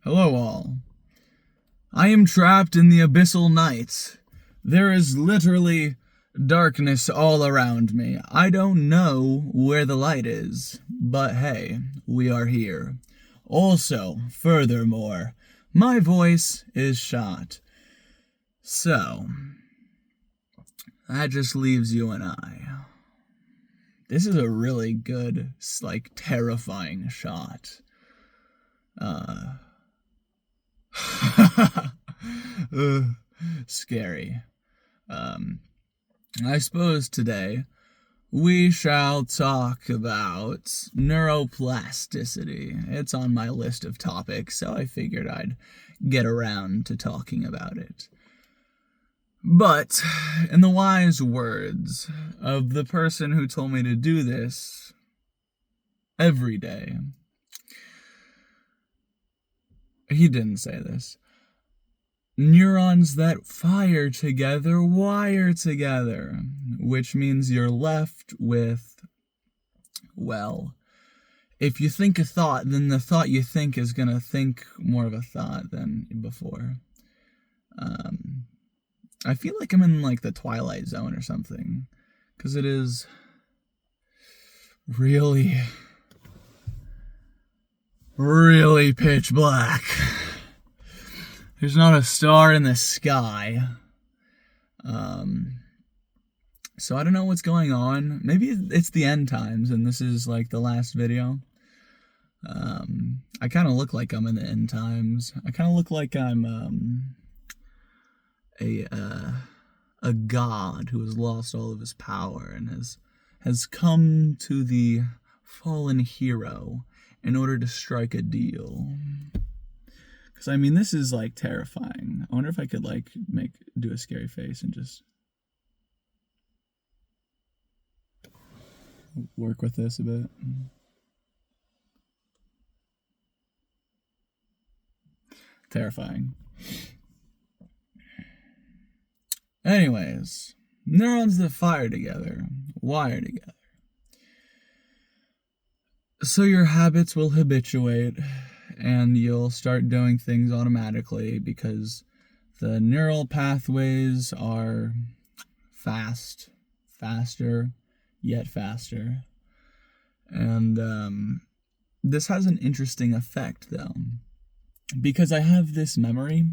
Hello all. I am trapped in the abyssal night. There is literally darkness all around me. I don't know where the light is, but hey, we are here. Also, furthermore, my voice is shot. So, that just leaves you and I. This is a really good, terrifying shot. Scary. I suppose today we shall talk about neuroplasticity. It's on my list of topics, so I figured I'd get around to talking about it. But, in the wise words of the person who told me to do this every day, he didn't say this. Neurons that fire together wire together, which means you're left with, well, if you think a thought, then the thought you think is going to think more of a thought than before. I feel like I'm in the Twilight Zone or something, because it is really, really pitch black. There's not a star in the sky. So I don't know what's going on. Maybe it's the end times and this is the last video. I kind of look like I'm in the end times. I kind of look like I'm a god who has lost all of his power and has come to the fallen hero in order to strike a deal. Because, this is, terrifying. I wonder if I could, do a scary face and just work with this a bit. Terrifying. Anyways, neurons that fire together, wire together. So your habits will habituate, and you'll start doing things automatically because the neural pathways are faster, yet faster. And this has an interesting effect, though, because I have this memory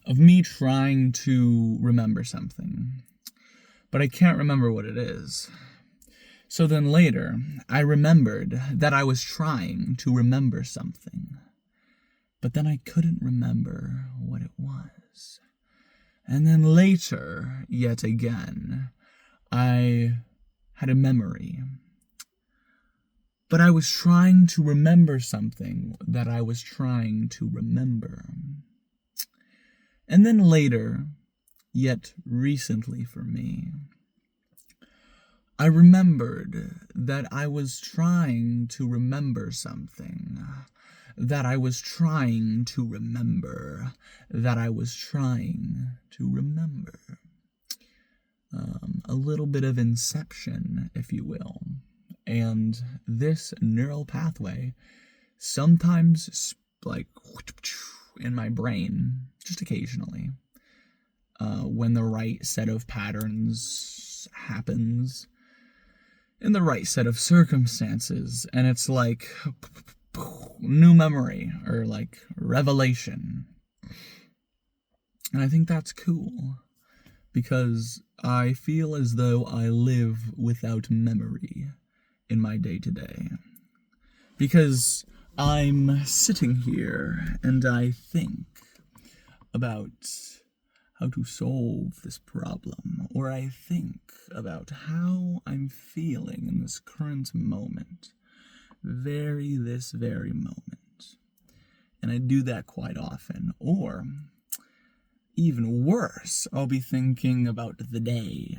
of me trying to remember something, but I can't remember what it is. So then later, I remembered that I was trying to remember something, but then I couldn't remember what it was. And then later, yet again, I had a memory, but I was trying to remember something that I was trying to remember. And then later, yet recently for me, I remembered that I was trying to remember something, that I was trying to remember, that I was trying to remember. A little bit of inception, if you will. And this neural pathway sometimes, in my brain, just occasionally, when the right set of patterns happens, in the right set of circumstances, and it's new memory, or revelation. And I think that's cool, because I feel as though I live without memory in my day-to-day. Because I'm sitting here, and I think about how to solve this problem, or I think about how I'm feeling in this current moment, this very moment. And I do that quite often. Or, even worse, I'll be thinking about the day,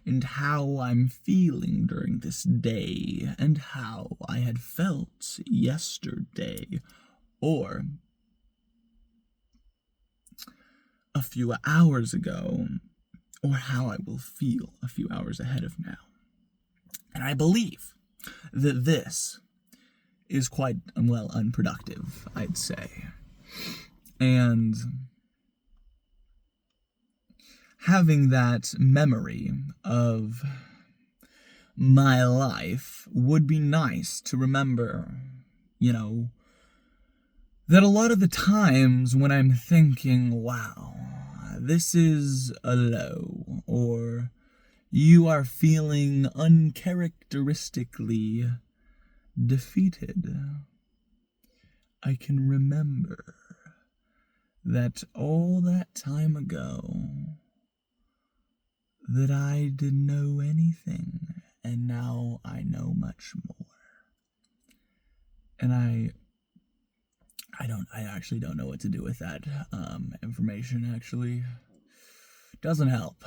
and how I'm feeling during this day, and how I had felt yesterday, or a few hours ago, or how I will feel a few hours ahead of now. And I believe that this is quite, unproductive, I'd say. And having that memory of my life would be nice to remember, you know, that a lot of the times when I'm thinking, wow, this is a low, or you are feeling uncharacteristically defeated, I can remember that all that time ago that I didn't know anything, and now I know much more. And I actually don't know what to do with that information, actually. Doesn't help.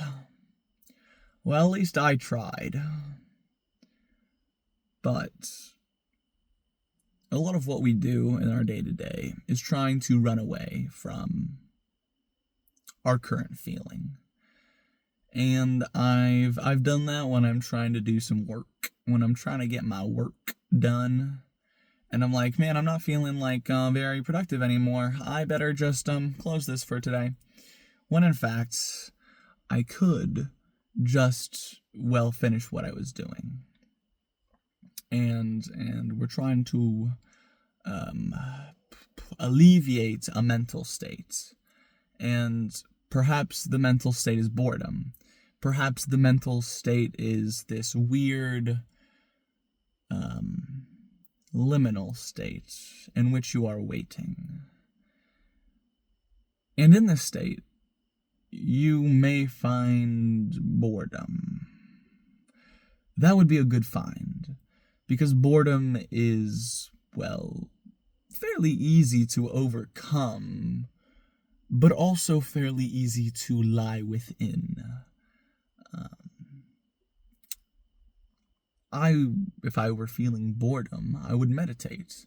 Well, at least I tried. But a lot of what we do in our day-to-day is trying to run away from our current feeling. And I've done that when I'm trying to do some work, when I'm trying to get my work done. And I'm like, man, I'm not feeling like very productive anymore. I better just close this for today. When in fact, I could just, well, finish what I was doing. And we're trying to alleviate a mental state. And perhaps the mental state is boredom. Perhaps the mental state is this weird liminal state in which you are waiting. And in this state, you may find boredom. That would be a good find, because boredom is, well, fairly easy to overcome, but also fairly easy to lie within. If I were feeling boredom, I would meditate.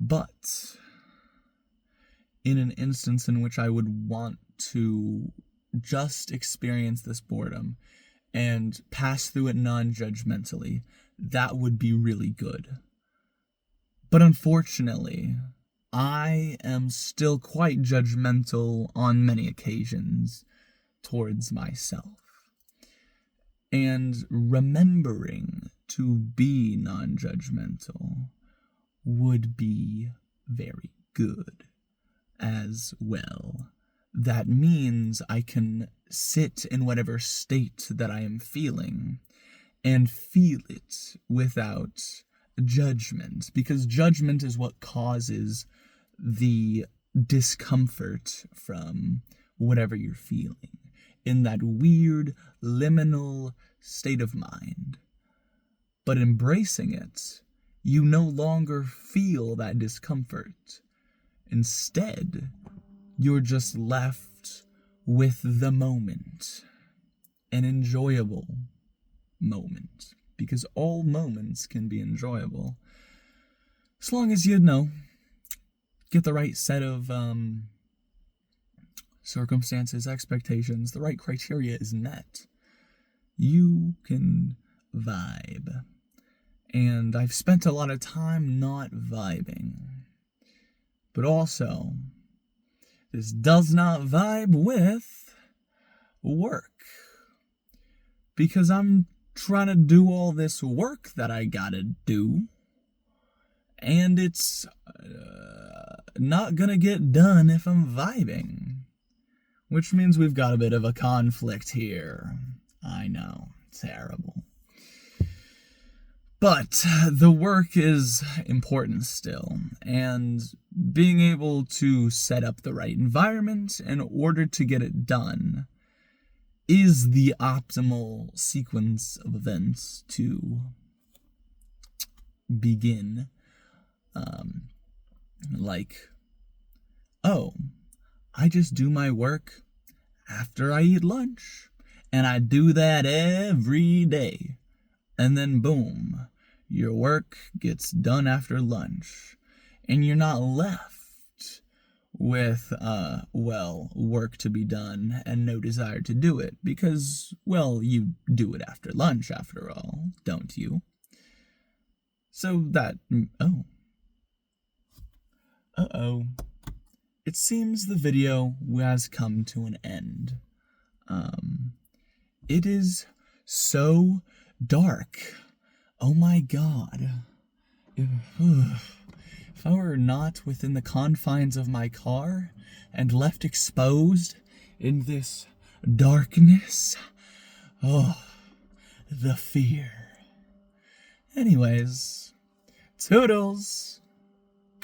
But in an instance in which I would want to just experience this boredom and pass through it non-judgmentally, that would be really good. But unfortunately, I am still quite judgmental on many occasions towards myself. And remembering to be non-judgmental would be very good as well. That means I can sit in whatever state that I am feeling and feel it without judgment, because judgment is what causes the discomfort from whatever you're feeling in that weird liminal state of mind. But embracing it, you no longer feel that discomfort. Instead, you're just left with the moment, an enjoyable moment, because all moments can be enjoyable, as long as you get the right set of circumstances, expectations, the right criteria is met. You can vibe. And I've spent a lot of time not vibing. But also, this does not vibe with work. Because I'm trying to do all this work that I gotta do, and it's not gonna get done if I'm vibing. Which means we've got a bit of a conflict here. I know, terrible. But the work is important still, and being able to set up the right environment in order to get it done is the optimal sequence of events to begin. I just do my work after I eat lunch, and I do that every day. And then boom, your work gets done after lunch, and you're not left with, work to be done and no desire to do it, because, you do it after lunch after all, don't you? So that, it seems the video has come to an end. It is so dark. Oh my god. If I were not within the confines of my car and left exposed in this darkness, oh, the fear. Anyways, toodles!